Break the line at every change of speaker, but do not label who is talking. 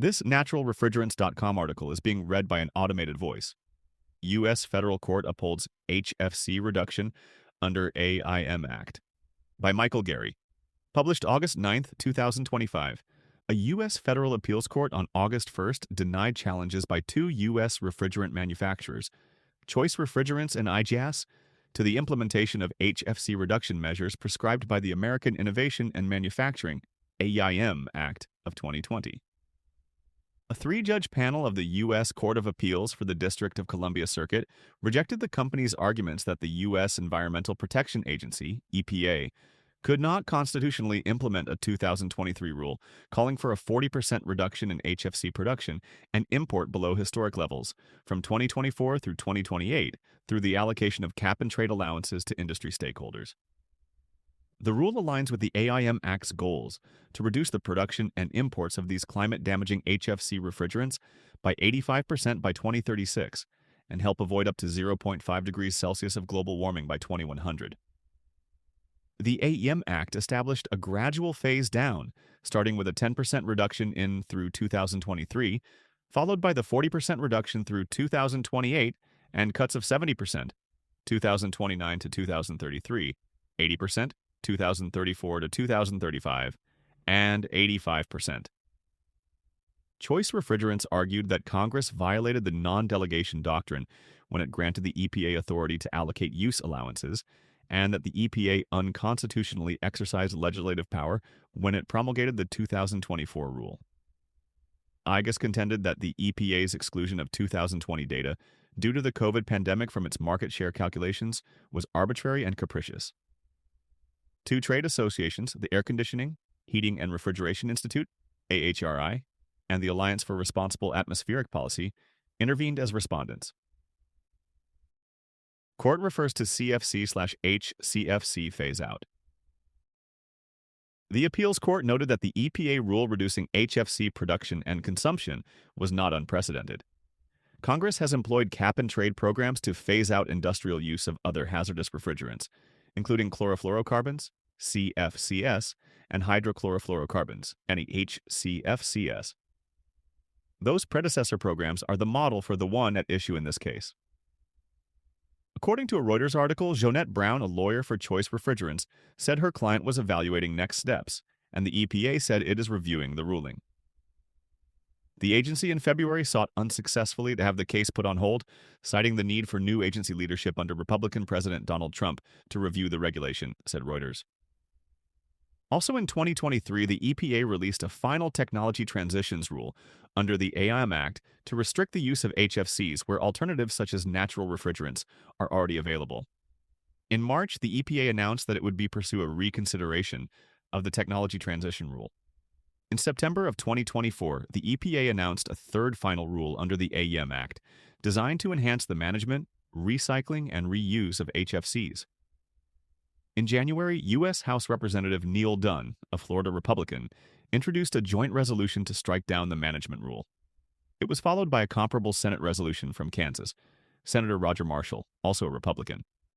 This naturalrefrigerants.com article is being read by an automated voice. U.S. Federal Court upholds HFC reduction under AIM Act. By Michael Gary. Published August 9, 2025. A U.S. federal appeals court on August 1st denied challenges by two U.S. refrigerant manufacturers, Choice Refrigerants and IGAS, to the implementation of HFC reduction measures prescribed by the American Innovation and Manufacturing AIM Act of 2020. A three-judge panel of the U.S. Court of Appeals for the District of Columbia Circuit rejected the company's arguments that the U.S. Environmental Protection Agency, EPA, could not constitutionally implement a 2023 rule calling for a 40% reduction in HFC production and import below historic levels from 2024 through 2028 through the allocation of cap-and-trade allowances to industry stakeholders. The rule aligns with the AIM Act's goals to reduce the production and imports of these climate-damaging HFC refrigerants by 85% by 2036 and help avoid up to 0.5 degrees Celsius of global warming by 2100. The AIM Act established a gradual phase down, starting with a 10% reduction in through 2023, followed by the 40% reduction through 2028 and cuts of 70%, 2029 to 2033, 80%, 2034 to 2035, and 85%. Choice Refrigerants argued that Congress violated the non-delegation doctrine when it granted the EPA authority to allocate use allowances, and that the EPA unconstitutionally exercised legislative power when it promulgated the 2024 rule. IGAS contended that the EPA's exclusion of 2020 data due to the COVID pandemic from its market share calculations was arbitrary and capricious. Two trade associations, the Air Conditioning, Heating and Refrigeration Institute, AHRI, and the Alliance for Responsible Atmospheric Policy, intervened as respondents. Court refers to CFC/HCFC phase-out. The appeals court noted that the EPA rule reducing HFC production and consumption was not unprecedented. Congress has employed cap-and-trade programs to phase out industrial use of other hazardous refrigerants, including chlorofluorocarbons, CFCs, and hydrochlorofluorocarbons, HCFCs. Those predecessor programs are the model for the one at issue in this case. According to a Reuters article, Jonette Brown, a lawyer for Choice Refrigerants, said her client was evaluating next steps, and the EPA said it is reviewing the ruling. The agency in February sought unsuccessfully to have the case put on hold, citing the need for new agency leadership under Republican President Donald Trump to review the regulation, said Reuters. Also in 2023, the EPA released a final technology transitions rule under the AIM Act to restrict the use of HFCs where alternatives such as natural refrigerants are already available. In March, the EPA announced that it would pursue a reconsideration of the technology transition rule. In September of 2024, the EPA announced a third final rule under the AIM Act, designed to enhance the management, recycling, and reuse of HFCs. In January, U.S. House Representative Neil Dunn, a Florida Republican, introduced a joint resolution to strike down the management rule. It was followed by a comparable Senate resolution from Kansas. Senator Roger Marshall, also a Republican,